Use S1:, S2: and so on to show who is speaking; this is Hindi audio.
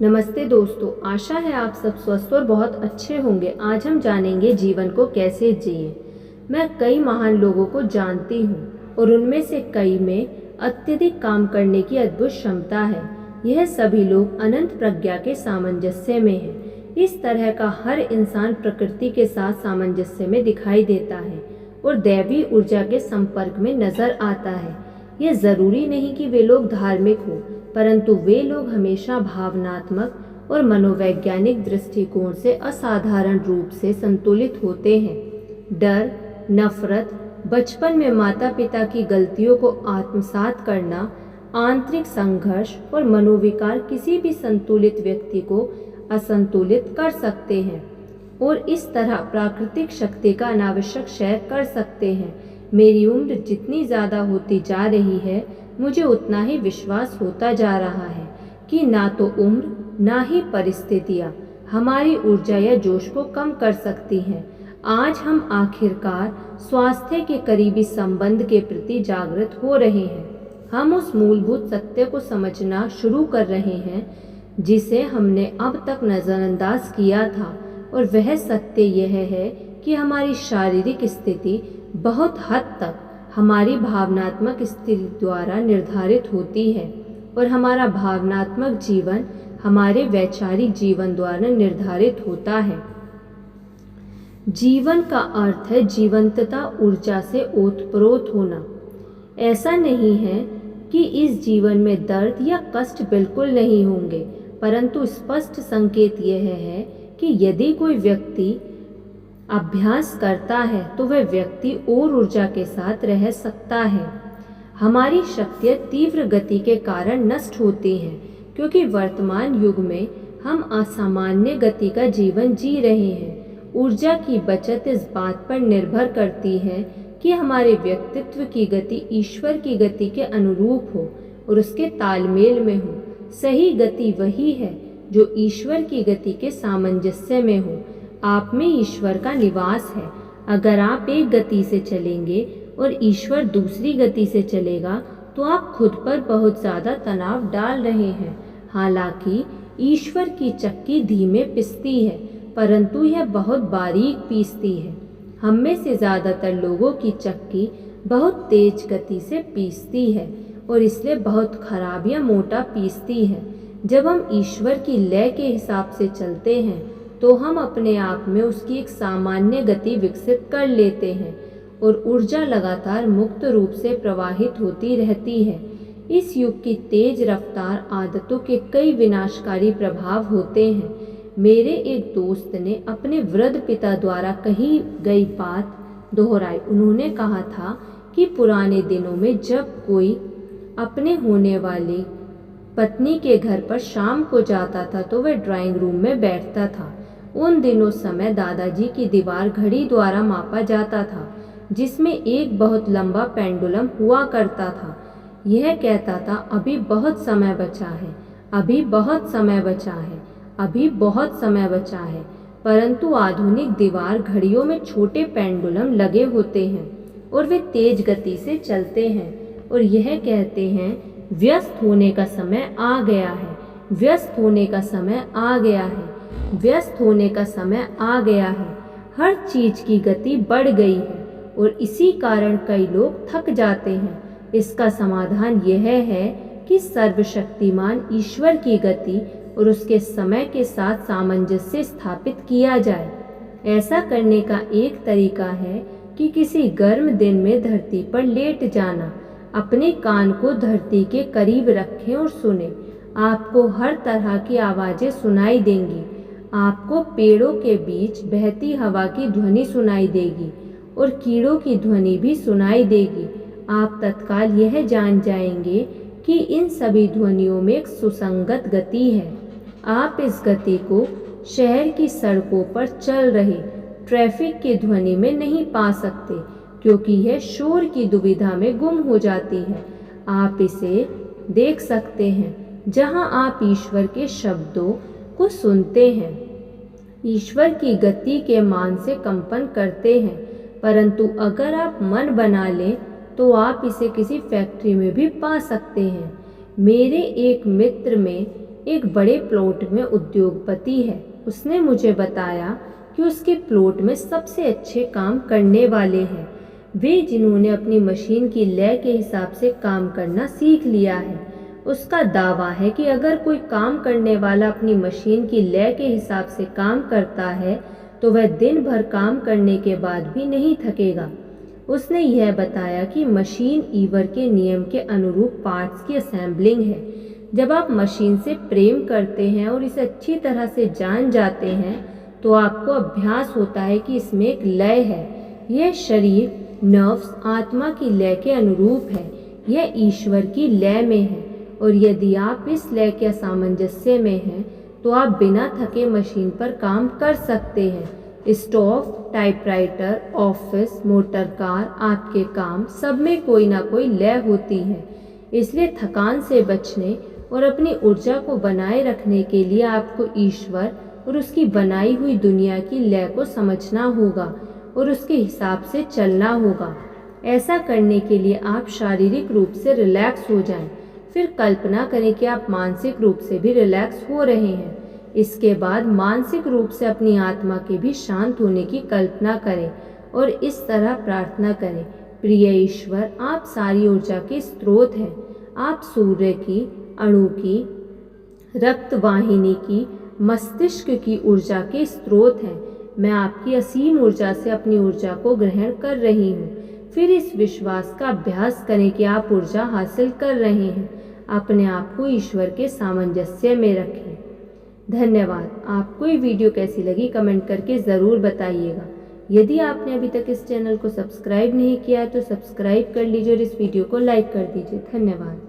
S1: नमस्ते दोस्तों, आशा है आप सब स्वस्थ और बहुत अच्छे होंगे। आज हम जानेंगे जीवन को कैसे जिए। मैं कई महान लोगों को जानती हूँ और उनमें से कई में अत्यधिक काम करने की अद्भुत क्षमता है। यह सभी लोग अनंत प्रज्ञा के सामंजस्य में हैं। इस तरह का हर इंसान प्रकृति के साथ सामंजस्य में दिखाई देता है और दैवी ऊर्जा के संपर्क में नजर आता है। यह जरूरी नहीं कि वे लोग धार्मिक हों, परंतु वे लोग हमेशा भावनात्मक और मनोवैज्ञानिक दृष्टिकोण से असाधारण रूप से संतुलित होते हैं। डर, नफरत, बचपन में माता पिता की गलतियों को आत्मसात करना, आंतरिक संघर्ष और मनोविकार किसी भी संतुलित व्यक्ति को असंतुलित कर सकते हैं और इस तरह प्राकृतिक शक्ति का अनावश्यक क्षय कर सकते हैं। मेरी उम्र जितनी ज़्यादा होती जा रही है, मुझे उतना ही विश्वास होता जा रहा है कि ना तो उम्र ना ही परिस्थितियाँ हमारी ऊर्जा या जोश को कम कर सकती हैं। आज हम आखिरकार स्वास्थ्य के करीबी संबंध के प्रति जागृत हो रहे हैं। हम उस मूलभूत सत्य को समझना शुरू कर रहे हैं जिसे हमने अब तक नज़रअंदाज किया था, और वह सत्य यह है कि हमारी शारीरिक स्थिति बहुत हद तक हमारी भावनात्मक स्थिति द्वारा निर्धारित होती है और हमारा भावनात्मक जीवन हमारे वैचारिक जीवन द्वारा निर्धारित होता है। जीवन का अर्थ है जीवंतता, ऊर्जा से ओतप्रोत होना। ऐसा नहीं है कि इस जीवन में दर्द या कष्ट बिल्कुल नहीं होंगे, परंतु स्पष्ट संकेत यह है कि यदि कोई व्यक्ति अभ्यास करता है तो वह व्यक्ति और ऊर्जा के साथ रह सकता है। हमारी शक्तियाँ तीव्र गति के कारण नष्ट होती हैं क्योंकि वर्तमान युग में हम असामान्य गति का जीवन जी रहे हैं। ऊर्जा की बचत इस बात पर निर्भर करती है कि हमारे व्यक्तित्व की गति ईश्वर की गति के अनुरूप हो और उसके तालमेल में हो। सही गति वही है जो ईश्वर की गति के सामंजस्य में हो। आप में ईश्वर का निवास है। अगर आप एक गति से चलेंगे और ईश्वर दूसरी गति से चलेगा तो आप खुद पर बहुत ज़्यादा तनाव डाल रहे हैं। हालांकि ईश्वर की चक्की धीमे पिसती है, परंतु यह बहुत बारीक पीसती है। हम में से ज़्यादातर लोगों की चक्की बहुत तेज गति से पीसती है और इसलिए बहुत खराब या मोटा पीसती है। जब हम ईश्वर की लय के हिसाब से चलते हैं तो हम अपने आप में उसकी एक सामान्य गति विकसित कर लेते हैं और ऊर्जा लगातार मुक्त रूप से प्रवाहित होती रहती है। इस युग की तेज रफ्तार आदतों के कई विनाशकारी प्रभाव होते हैं। मेरे एक दोस्त ने अपने वृद्ध पिता द्वारा कही गई बात दोहराई। उन्होंने कहा था कि पुराने दिनों में जब कोई अपने होने वाली पत्नी के घर पर शाम को जाता था तो वह ड्राइंग रूम में बैठता था। उन दिनों समय दादाजी की दीवार घड़ी द्वारा मापा जाता था, जिसमें एक बहुत लंबा पेंडुलम हुआ करता था। यह कहता था, अभी बहुत समय बचा है, अभी बहुत समय बचा है, अभी बहुत समय बचा है। परंतु आधुनिक दीवार घड़ियों में छोटे पेंडुलम लगे होते हैं और वे तेज गति से चलते हैं और यह कहते हैं, व्यस्त होने का समय आ गया है, व्यस्त होने का समय आ गया है, व्यस्त होने का समय आ गया है। हर चीज की गति बढ़ गई है और इसी कारण कई लोग थक जाते हैं। इसका समाधान यह है कि सर्वशक्तिमान ईश्वर की गति और उसके समय के साथ सामंजस्य स्थापित किया जाए। ऐसा करने का एक तरीका है कि किसी गर्म दिन में धरती पर लेट जाना, अपने कान को धरती के करीब रखें और सुने। आपको हर तरह की आवाज़ें सुनाई देंगी। आपको पेड़ों के बीच बहती हवा की ध्वनि सुनाई देगी और कीड़ों की ध्वनि भी सुनाई देगी। आप तत्काल यह जान जाएंगे कि इन सभी ध्वनियों में एक सुसंगत गति है। आप इस गति को शहर की सड़कों पर चल रहे ट्रैफिक की ध्वनि में नहीं पा सकते, क्योंकि यह शोर की दुविधा में गुम हो जाती है। आप इसे देख सकते हैं जहां आप ईश्वर के शब्दों को सुनते हैं, ईश्वर की गति के मान से कंपन करते हैं। परंतु अगर आप मन बना लें तो आप इसे किसी फैक्ट्री में भी पा सकते हैं। मेरे एक मित्र में एक बड़े प्लॉट में उद्योगपति है। उसने मुझे बताया कि उसके प्लॉट में सबसे अच्छे काम करने वाले हैं वे जिन्होंने अपनी मशीन की लय के हिसाब से काम करना सीख लिया है। उसका दावा है कि अगर कोई काम करने वाला अपनी मशीन की लय के हिसाब से काम करता है तो वह दिन भर काम करने के बाद भी नहीं थकेगा। उसने यह बताया कि मशीन ईवर के नियम के अनुरूप पार्ट्स की असेंबलिंग है। जब आप मशीन से प्रेम करते हैं और इसे अच्छी तरह से जान जाते हैं तो आपको अभ्यास होता है कि इसमें एक लय है। यह शरीर, नर्व्स, आत्मा की लय के अनुरूप है। यह ईश्वर की लय में है और यदि आप इस लय के असामंजस्य में हैं तो आप बिना थके मशीन पर काम कर सकते हैं। Stove, typewriter, office, motor car, आपके काम सब में कोई ना कोई लय होती है। इसलिए थकान से बचने और अपनी ऊर्जा को बनाए रखने के लिए आपको ईश्वर और उसकी बनाई हुई दुनिया की लय को समझना होगा और उसके हिसाब से चलना होगा। ऐसा करने के लिए आप शारीरिक रूप से रिलैक्स हो जाएं। फिर कल्पना करें कि आप मानसिक रूप से भी रिलैक्स हो रहे हैं। इसके बाद मानसिक रूप से अपनी आत्मा के भी शांत होने की कल्पना करें और इस तरह प्रार्थना करें, प्रिय ईश्वर, आप सारी ऊर्जा के स्रोत हैं। आप सूर्य की, अणु की, रक्त वाहिनी की, मस्तिष्क की ऊर्जा के स्रोत हैं। मैं आपकी असीम ऊर्जा से अपनी ऊर्जा को ग्रहण कर रही हूँ। फिर इस विश्वास का अभ्यास करें कि आप ऊर्जा हासिल कर रहे हैं। अपने आप को ईश्वर के सामंजस्य में रखें। धन्यवाद। आपको ये वीडियो कैसी लगी कमेंट करके ज़रूर बताइएगा। यदि आपने अभी तक इस चैनल को सब्सक्राइब नहीं किया है तो सब्सक्राइब कर लीजिए और इस वीडियो को लाइक कर दीजिए। धन्यवाद।